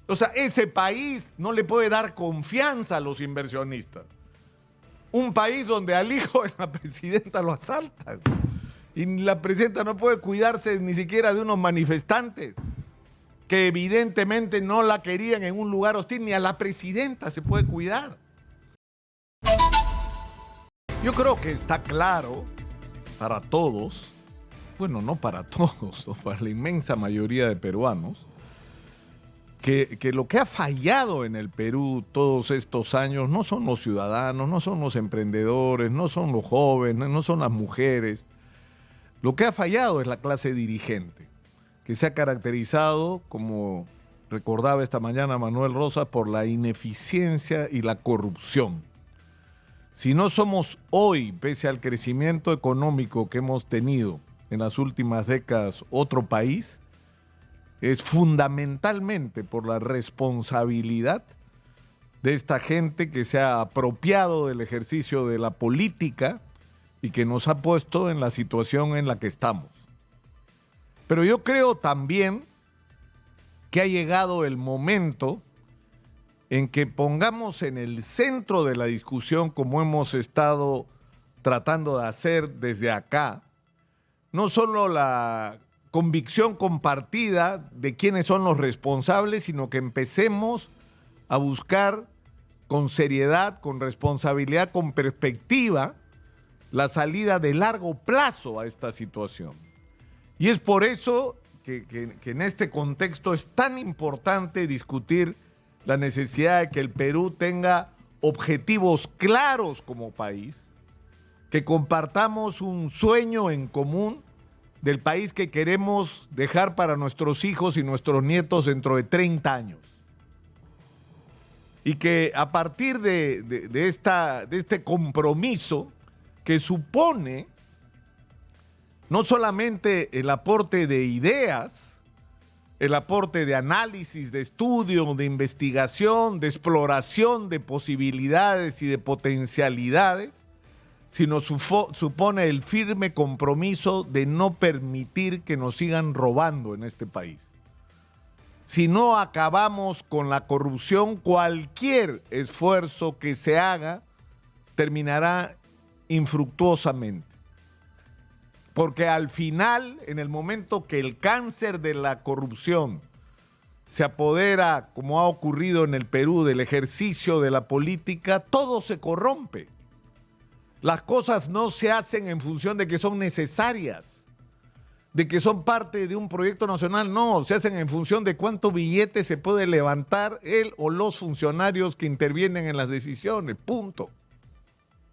O sea, ese país no le puede dar confianza a los inversionistas. Un país donde al hijo de la presidenta lo asaltan. Y la presidenta no puede cuidarse ni siquiera de unos manifestantes que evidentemente no la querían en un lugar hostil. Ni a la presidenta se puede cuidar. Yo creo que está claro para todos, bueno, no para todos, o para la inmensa mayoría de peruanos, que lo que ha fallado en el Perú todos estos años no son los ciudadanos, no son los emprendedores, no son los jóvenes, no son las mujeres. Lo que ha fallado es la clase dirigente, que se ha caracterizado, como recordaba esta mañana Manuel Rosas, por la ineficiencia y la corrupción. Si no somos hoy, pese al crecimiento económico que hemos tenido en las últimas décadas, otro país, es fundamentalmente por la responsabilidad de esta gente que se ha apropiado del ejercicio de la política y que nos ha puesto en la situación en la que estamos. Pero yo creo también que ha llegado el momento en que pongamos en el centro de la discusión, como hemos estado tratando de hacer desde acá, no solo la convicción compartida de quiénes son los responsables, sino que empecemos a buscar con seriedad, con responsabilidad, con perspectiva, la salida de largo plazo a esta situación. Y es por eso que en este contexto es tan importante discutir la necesidad de que el Perú tenga objetivos claros como país, que compartamos un sueño en común del país que queremos dejar para nuestros hijos y nuestros nietos dentro de 30 años. Y que a partir de este compromiso que supone no solamente el aporte de ideas, el aporte de análisis, de estudio, de investigación, de exploración de posibilidades y de potencialidades, sino supone el firme compromiso de no permitir que nos sigan robando en este país. Si no acabamos con la corrupción, cualquier esfuerzo que se haga terminará infructuosamente. Porque al final, en el momento que el cáncer de la corrupción se apodera, como ha ocurrido en el Perú, del ejercicio de la política, todo se corrompe. Las cosas no se hacen en función de que son necesarias, de que son parte de un proyecto nacional, no, se hacen en función de cuánto billete se puede levantar él o los funcionarios que intervienen en las decisiones, punto.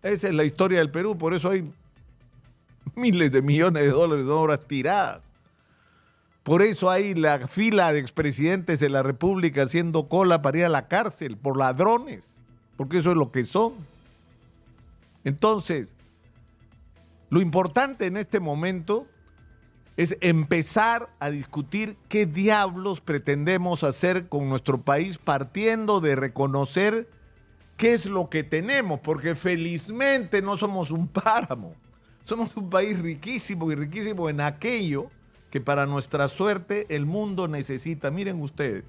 Esa es la historia del Perú, por eso hay miles de millones de dólares de obras tiradas. Por eso hay la fila de expresidentes de la República haciendo cola para ir a la cárcel por ladrones, porque eso es lo que son. Entonces, lo importante en este momento es empezar a discutir qué diablos pretendemos hacer con nuestro país, partiendo de reconocer qué es lo que tenemos, porque felizmente no somos un páramo. Somos un país riquísimo y riquísimo en aquello que para nuestra suerte el mundo necesita. Miren ustedes,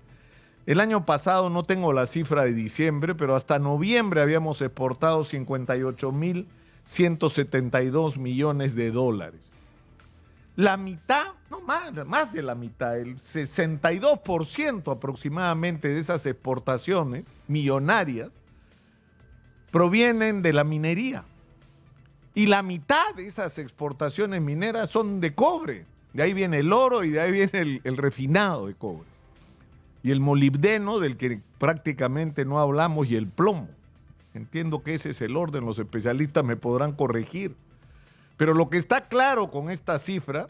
el año pasado, no tengo la cifra de diciembre, pero hasta noviembre habíamos exportado 58.172 millones de dólares. La mitad, no más de la mitad, el 62% aproximadamente de esas exportaciones millonarias provienen de la minería. Y la mitad de esas exportaciones mineras son de cobre. De ahí viene el oro y de ahí viene el refinado de cobre. Y el molibdeno, del que prácticamente no hablamos, y el plomo. Entiendo que ese es el orden, los especialistas me podrán corregir. Pero lo que está claro con esta cifra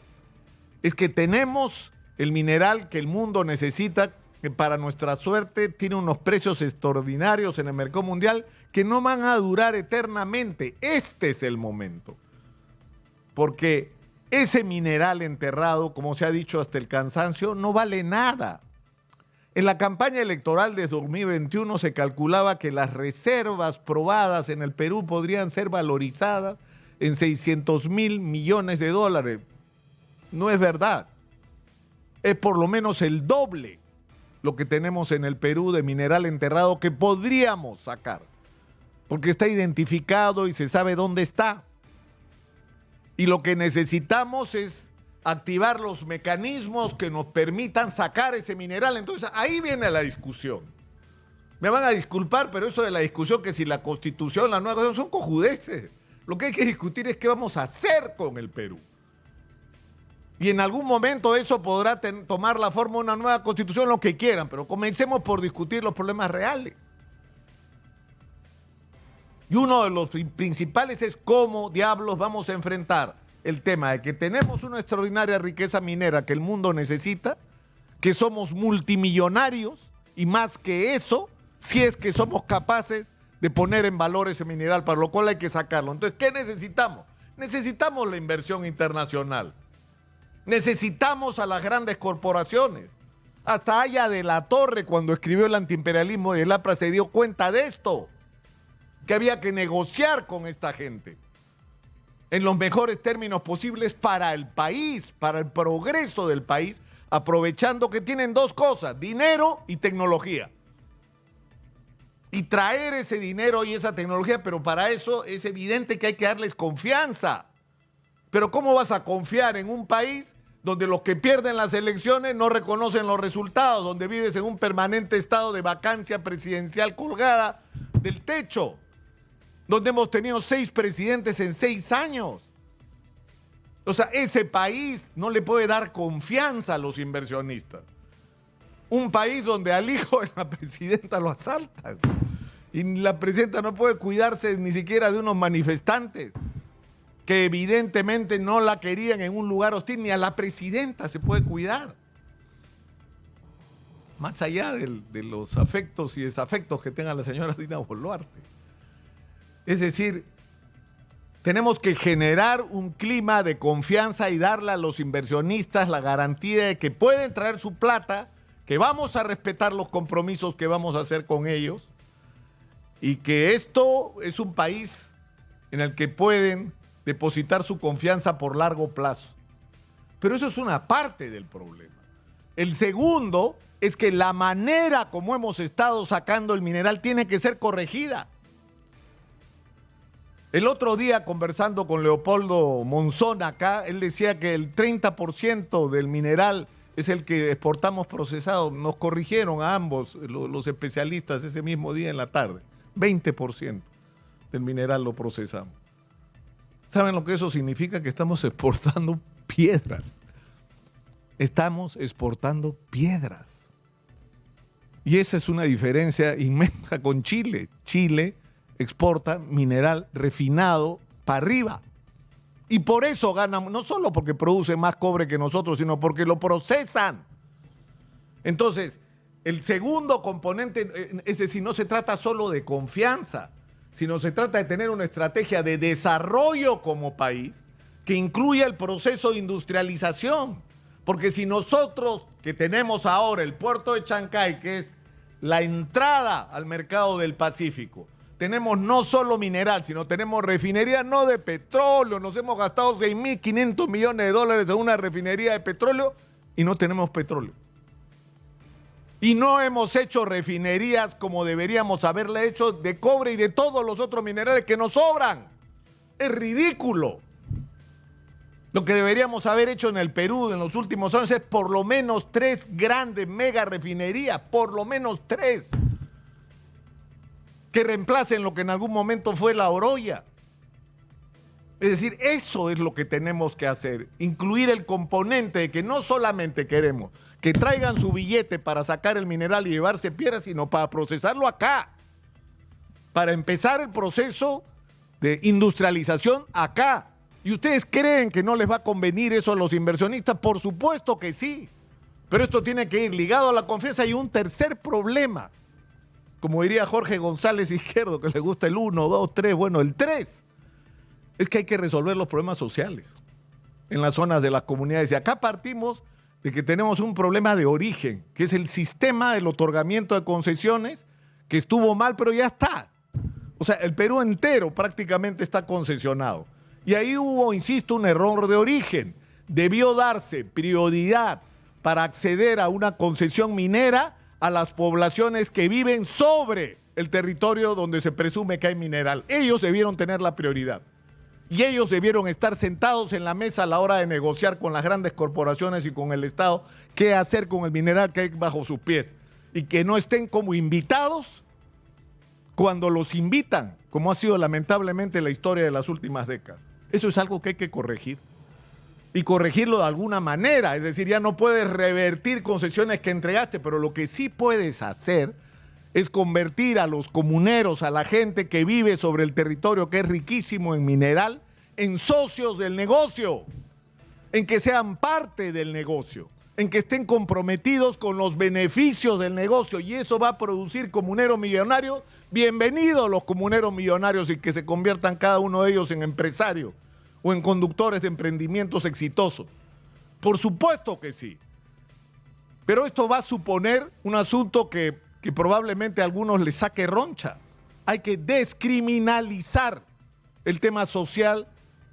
es que tenemos el mineral que el mundo necesita, que para nuestra suerte tiene unos precios extraordinarios en el mercado mundial que no van a durar eternamente. Este es el momento. Porque ese mineral enterrado, como se ha dicho hasta el cansancio, no vale nada. En la campaña electoral de 2021 se calculaba que las reservas probadas en el Perú podrían ser valorizadas en 600.000 millones de dólares. No es verdad. Es por lo menos el doble lo que tenemos en el Perú de mineral enterrado que podríamos sacar, porque está identificado y se sabe dónde está. Y lo que necesitamos es activar los mecanismos que nos permitan sacar ese mineral. Entonces ahí viene la discusión. Me van a disculpar, pero eso de la discusión que si la Constitución, la nueva Constitución, son cojudeces. Lo que hay que discutir es qué vamos a hacer con el Perú. Y en algún momento eso podrá tomar la forma de una nueva Constitución, lo que quieran, pero comencemos por discutir los problemas reales. Y uno de los principales es cómo diablos vamos a enfrentar el tema de que tenemos una extraordinaria riqueza minera que el mundo necesita, que somos multimillonarios y más que eso, si es que somos capaces de poner en valor ese mineral, para lo cual hay que sacarlo. Entonces, ¿qué necesitamos? Necesitamos la inversión internacional. Necesitamos a las grandes corporaciones. Hasta Haya de la Torre, cuando escribió El antiimperialismo de Lapra, se dio cuenta de esto, que había que negociar con esta gente en los mejores términos posibles para el país, para el progreso del país, aprovechando que tienen dos cosas, dinero y tecnología. Y traer ese dinero y esa tecnología, pero para eso es evidente que hay que darles confianza. Pero ¿cómo vas a confiar en un país donde los que pierden las elecciones no reconocen los resultados, donde vives en un permanente estado de vacancia presidencial colgada del techo, donde hemos tenido 6 presidentes en 6 años? O sea, ese país no le puede dar confianza a los inversionistas. Un país donde al hijo de la presidenta lo asaltan y la presidenta no puede cuidarse ni siquiera de unos manifestantes que evidentemente no la querían en un lugar hostil, ni a la presidenta se puede cuidar. Más allá de los afectos y desafectos que tenga la señora Dina Boluarte. Es decir, tenemos que generar un clima de confianza y darle a los inversionistas la garantía de que pueden traer su plata, que vamos a respetar los compromisos que vamos a hacer con ellos y que esto es un país en el que pueden depositar su confianza por largo plazo. Pero eso es una parte del problema. El segundo es que la manera como hemos estado sacando el mineral tiene que ser corregida. El otro día, conversando con Leopoldo Monzón acá, él decía que el 30% del mineral es el que exportamos procesado. Nos corrigieron a ambos los especialistas ese mismo día en la tarde. 20% del mineral lo procesamos. ¿Saben lo que eso significa? Que estamos exportando piedras. Estamos exportando piedras. Y esa es una diferencia inmensa con Chile. Chile exporta mineral refinado para arriba. Y por eso ganan, no solo porque produce más cobre que nosotros, sino porque lo procesan. Entonces, el segundo componente, es decir, no se trata solo de confianza, sino se trata de tener una estrategia de desarrollo como país que incluya el proceso de industrialización. Porque si nosotros, que tenemos ahora el puerto de Chancay, que es la entrada al mercado del Pacífico, tenemos no solo mineral, sino tenemos refinería no de petróleo. Nos hemos gastado 6.500 millones de dólares en una refinería de petróleo y no tenemos petróleo. Y no hemos hecho refinerías como deberíamos haberle hecho de cobre y de todos los otros minerales que nos sobran. Es ridículo. Lo que deberíamos haber hecho en el Perú en los últimos años es por lo menos 3 grandes mega refinerías, por lo menos 3, que reemplacen lo que en algún momento fue la Oroya. Es decir, eso es lo que tenemos que hacer, incluir el componente de que no solamente queremos que traigan su billete para sacar el mineral y llevarse piedras, sino para procesarlo acá, para empezar el proceso de industrialización acá. ¿Y ustedes creen que no les va a convenir eso a los inversionistas? Por supuesto que sí, pero esto tiene que ir ligado a la confianza. Y un tercer problema, como diría Jorge González Izquierdo, que le gusta el 1, 2, 3, bueno, el 3, es que hay que resolver los problemas sociales en las zonas de las comunidades. Y acá partimos de que tenemos un problema de origen, que es el sistema del otorgamiento de concesiones, que estuvo mal, pero ya está. O sea, el Perú entero prácticamente está concesionado. Y ahí hubo, insisto, un error de origen. Debió darse prioridad para acceder a una concesión minera a las poblaciones que viven sobre el territorio donde se presume que hay mineral. Ellos debieron tener la prioridad. Y ellos debieron estar sentados en la mesa a la hora de negociar con las grandes corporaciones y con el Estado qué hacer con el mineral que hay bajo sus pies. Y que no estén como invitados cuando los invitan, como ha sido lamentablemente la historia de las últimas décadas. Eso es algo que hay que corregir. Y corregirlo de alguna manera. Es decir, ya no puedes revertir concesiones que entregaste, pero lo que sí puedes hacer es convertir a los comuneros, a la gente que vive sobre el territorio que es riquísimo en mineral, en socios del negocio, en que sean parte del negocio, en que estén comprometidos con los beneficios del negocio, y eso va a producir comuneros millonarios. Bienvenidos los comuneros millonarios y que se conviertan cada uno de ellos en empresarios o en conductores de emprendimientos exitosos. Por supuesto que sí. Pero esto va a suponer un asunto que probablemente a algunos les saque roncha. Hay que descriminalizar el tema social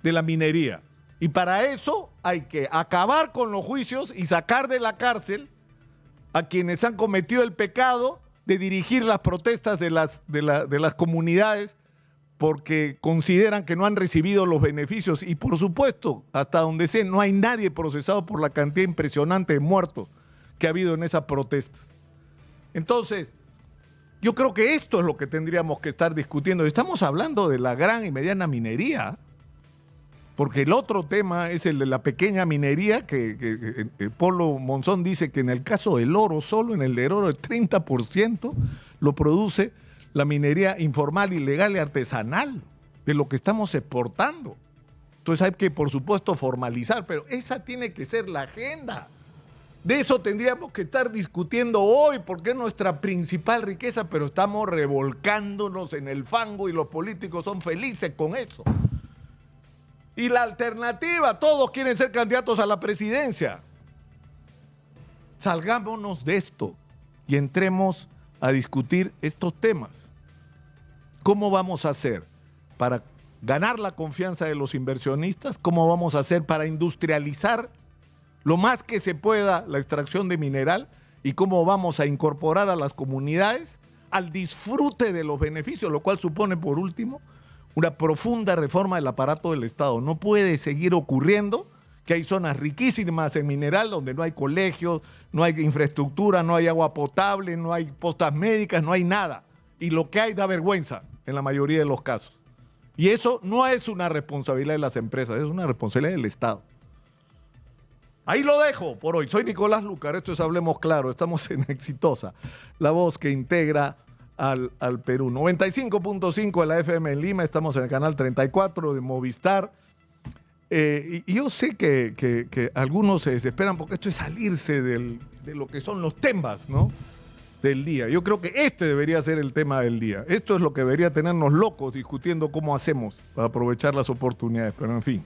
de la minería. Y para eso hay que acabar con los juicios y sacar de la cárcel a quienes han cometido el pecado de dirigir las protestas de las comunidades porque consideran que no han recibido los beneficios. Y por supuesto, hasta donde sé, no hay nadie procesado por la cantidad impresionante de muertos que ha habido en esas protestas. Entonces, yo creo que esto es lo que tendríamos que estar discutiendo. Estamos hablando de la gran y mediana minería, porque el otro tema es el de la pequeña minería, que Polo Monzón dice que en el caso del oro, solo en el del oro el 30% lo produce la minería informal, ilegal y artesanal, de lo que estamos exportando. Entonces hay que, por supuesto, formalizar, pero esa tiene que ser la agenda. De eso tendríamos que estar discutiendo hoy, porque es nuestra principal riqueza, pero estamos revolcándonos en el fango y los políticos son felices con eso. Y la alternativa, todos quieren ser candidatos a la presidencia. Salgámonos de esto y entremos a discutir estos temas. ¿Cómo vamos a hacer para ganar la confianza de los inversionistas? ¿Cómo vamos a hacer para industrializar lo más que se pueda la extracción de mineral? ¿Y cómo vamos a incorporar a las comunidades al disfrute de los beneficios? Lo cual supone, por último, una profunda reforma del aparato del Estado. No puede seguir ocurriendo que hay zonas riquísimas en mineral donde no hay colegios, no hay infraestructura, no hay agua potable, no hay postas médicas, no hay nada. Y lo que hay da vergüenza en la mayoría de los casos. Y eso no es una responsabilidad de las empresas, es una responsabilidad del Estado. Ahí lo dejo por hoy. Soy Nicolás Lucar, esto es Hablemos Claro, estamos en Exitosa, la voz que integra al Perú. 95.5 de la FM en Lima, estamos en el canal 34 de Movistar. Y yo sé que algunos se desesperan porque esto es salirse de lo que son los temas, ¿no?, del día. Yo creo que este debería ser el tema del día. Esto es lo que debería tenernos locos discutiendo cómo hacemos para aprovechar las oportunidades. Pero en fin,